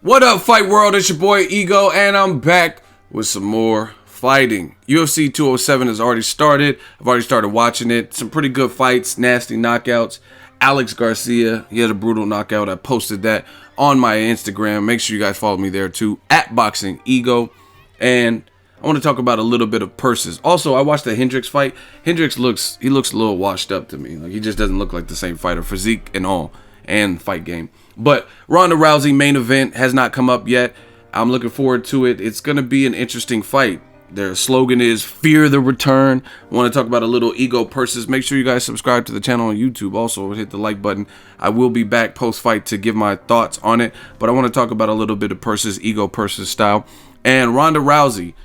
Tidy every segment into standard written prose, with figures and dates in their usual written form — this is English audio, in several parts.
What up, Fight World? It's your boy Ego, and I'm back with some more fighting. UFC 207 has already started. I've already started watching it. Some pretty good fights, nasty knockouts. Alex Garcia, he had a brutal knockout. I posted that on my Instagram. Make sure you guys follow me there too, at Boxing Ego. And I want to talk about a little bit of purses. Also, I watched the Hendricks fight. Hendricks looks a little washed up to me. Like, he just doesn't look like the same fighter, physique and all, and fight game. But Ronda Rousey main event has not come up yet. I'm looking forward to it. It's going to be an interesting fight. Their slogan is Fear the Return. I want to talk about a little Ego purses. Make sure you guys subscribe to the channel on YouTube. Also, hit the like button. I will be back post-fight to give my thoughts on it. But I want to talk about a little bit of purses, Ego purses style. And Ronda Rousey,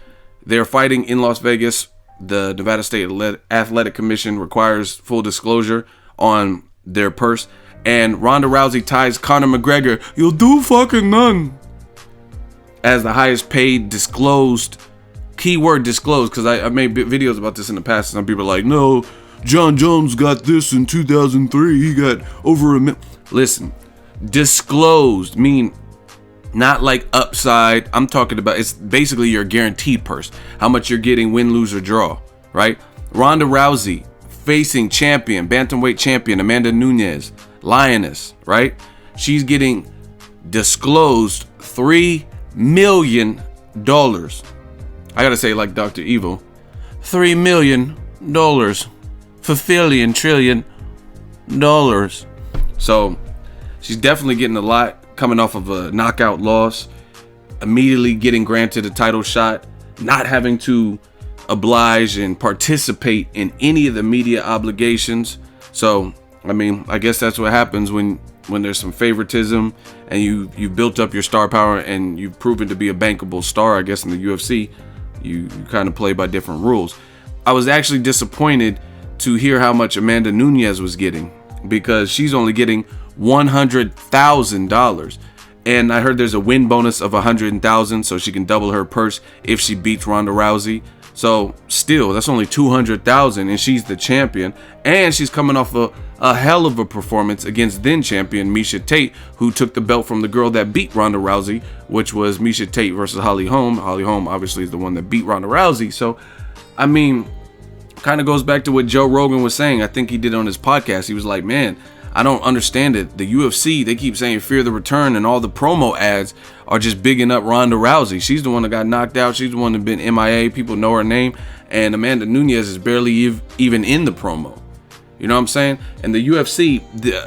they're fighting in Las Vegas. The Nevada State Athletic Commission requires full disclosure on their purse. And Ronda Rousey ties Conor McGregor, you'll do fucking none, as the highest paid disclosed, keyword disclosed, because I made videos about this in the past. Some people are like, no, John Jones got this in 2003. He got over a million. Listen, disclosed mean not like upside. I'm talking about, it's basically your guaranteed purse, how much you're getting, win, lose, or draw, right? Ronda Rousey facing champion, bantamweight champion Amanda Nunes, Lioness, right? She's getting disclosed $3 million. I gotta say, like Dr. Evil, $3 million, fulfillion trillion dollars. So she's definitely getting a lot, coming off of a knockout loss, immediately getting granted a title shot, not having to oblige and participate in any of the media obligations. So I mean, I guess that's what happens when there's some favoritism and you built up your star power and you've proven to be a bankable star. I guess in the UFC, you kind of play by different rules. I was actually disappointed to hear how much Amanda Nunes was getting, because she's only getting $100,000. And I heard there's a win bonus of $100,000, so she can double her purse if she beats Ronda Rousey. So still, that's only $200,000, and she's the champion. And she's coming off a hell of a performance against then champion Miesha Tate, who took the belt from the girl that beat Ronda Rousey, which was Miesha Tate versus Holly Holm. Holly Holm obviously is the one that beat Ronda Rousey. So, I mean, kind of goes back to what Joe Rogan was saying. I think he did on his podcast. He was like, man, I don't understand it. The UFC, they keep saying Fear the Return, and all the promo ads are just bigging up Ronda Rousey. She's the one that got knocked out. She's the one that been MIA. People know her name. And Amanda Nunes is barely even in the promo. You know what I'm saying? And the UFC,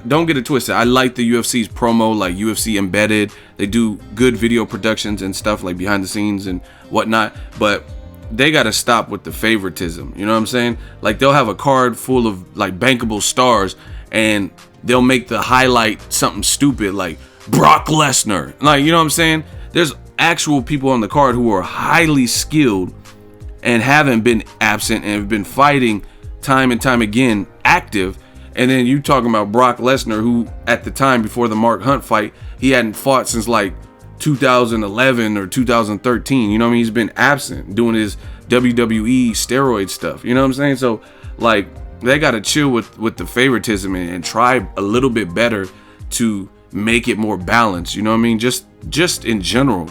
don't get it twisted. I like the UFC's promo, like UFC Embedded. They do good video productions and stuff, like behind the scenes and whatnot. But they got to stop with the favoritism. You know what I'm saying? Like, they'll have a card full of like bankable stars, and they'll make the highlight something stupid like Brock Lesnar. Like, you know what I'm saying? There's actual people on the card who are highly skilled and haven't been absent and have been fighting time and time again, active. And then you talking about Brock Lesnar, who at the time before the Mark Hunt fight, he hadn't fought since like 2011 or 2013. You know what I mean? He's been absent doing his WWE steroid stuff. You know what I'm saying? So like, they got to chill with the favoritism and try a little bit better to make it more balanced. You know what I mean? Just in general,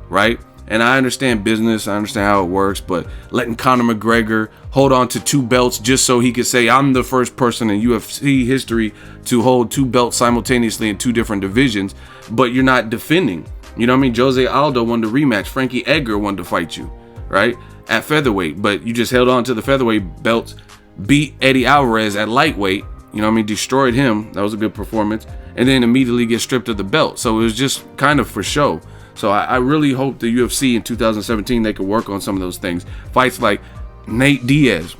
right? And I understand business, I understand how it works, but letting Conor McGregor hold on to 2 belts just so he could say, I'm the first person in UFC history to hold 2 belts simultaneously in 2 different divisions, but you're not defending. You know what I mean? Jose Aldo won the rematch. Frankie Edgar wanted to fight you, right? At featherweight, but you just held on to the featherweight belts, beat Eddie Alvarez at lightweight, you know what I mean? Destroyed him. That was a good performance. And then immediately get stripped of the belt. So it was just kind of for show. So I really hope the UFC in 2017, they could work on some of those things. Fights like Nate Diaz.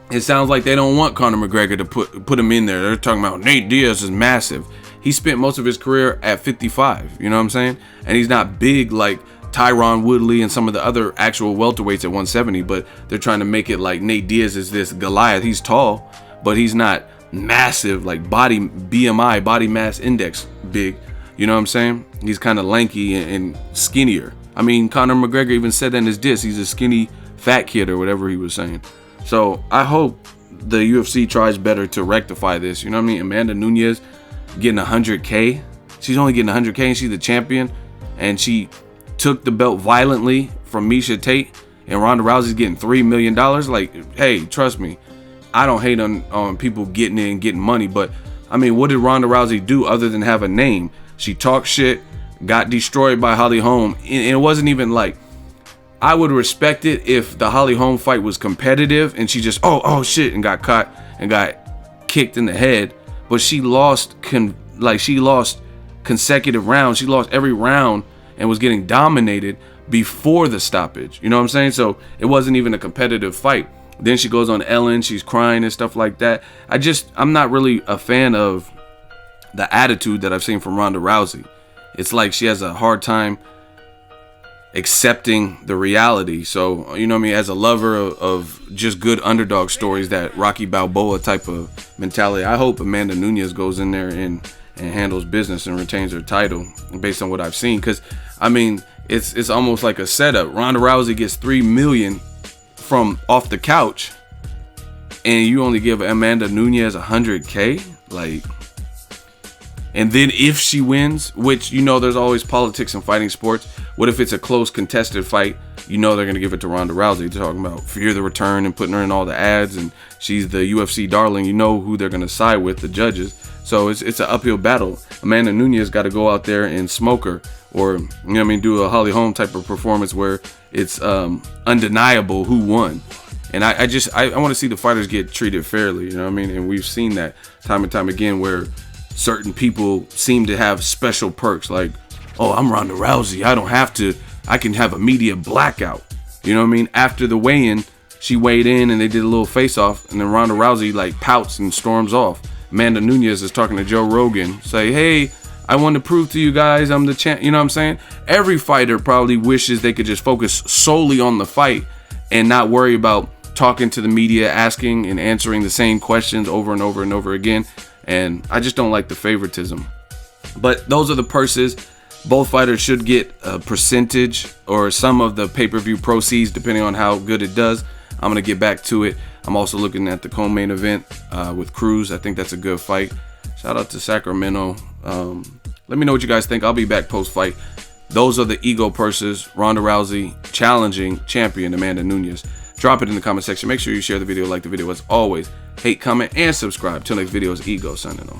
It sounds like they don't want Conor McGregor to put him in there. They're talking about Nate Diaz is massive. He spent most of his career at 55, you know what I'm saying? And he's not big like Tyron Woodley and some of the other actual welterweights at 170, but they're trying to make it like Nate Diaz is this Goliath. He's tall, but he's not massive, like body BMI, body mass index big. You know what I'm saying? He's kind of lanky and skinnier. I mean, Conor McGregor even said that in his diss. He's a skinny fat kid or whatever he was saying. So I hope the UFC tries better to rectify this. You know what I mean? Amanda Nunes getting 100K. She's only getting 100K and she's the champion. and she took the belt violently from Miesha Tate, and Ronda Rousey's getting $3 million. Like, hey, trust me, I don't hate on people getting in and getting money, but I mean, what did Ronda Rousey do other than have a name? She talked shit, got destroyed by Holly Holm, and it wasn't even like, I would respect it if the Holly Holm fight was competitive and she just oh shit and got caught and got kicked in the head, but she lost consecutive rounds. She lost every round and was getting dominated before the stoppage. You know what I'm saying? So it wasn't even a competitive fight. Then she goes on Ellen, she's crying and stuff like that. I'm not really a fan of the attitude that I've seen from Ronda Rousey. It's like she has a hard time accepting the reality. So, you know what I mean, as a lover of just good underdog stories, that Rocky Balboa type of mentality, I hope Amanda Nunes goes in there and handles business and retains her title based on what I've seen. Because, I mean, it's almost like a setup. Ronda Rousey gets $3 million from off the couch, and you only give Amanda Nunes $100K, like. And then if she wins, which, you know, there's always politics in fighting sports. What if it's a close contested fight? You know they're going to give it to Ronda Rousey. They're talking about Fear the Return and putting her in all the ads, and she's the UFC darling. You know who they're going to side with, the judges. So it's an uphill battle. Amanda Nunes got to go out there and smoke her, or, you know what I mean, do a Holly Holm type of performance where it's undeniable who won. And I want to see the fighters get treated fairly, you know what I mean? And we've seen that time and time again where certain people seem to have special perks, like, oh, I'm Ronda Rousey, I can have a media blackout. You know what I mean? After the weigh-in, she weighed in and they did a little face-off, and then Ronda Rousey like pouts and storms off. Amanda Nunes is talking to Joe Rogan, say, hey, I want to prove to you guys I'm the champ. You know what I'm saying? Every fighter probably wishes they could just focus solely on the fight and not worry about talking to the media, asking and answering the same questions over and over and over again. And I just don't like the favoritism. But those are the purses. Both fighters should get a percentage or some of the pay-per-view proceeds depending on how good it does. I'm going to get back to it. I'm also looking at the co-main event with Cruz. I think that's a good fight. Shout out to Sacramento. Let me know what you guys think. I'll be back post-fight. Those are the ego purses. Ronda Rousey challenging champion Amanda Nunes. Drop it in the comment section. Make sure you share the video, like the video. As always, hate, comment, and subscribe. Till next video, is Ego signing off.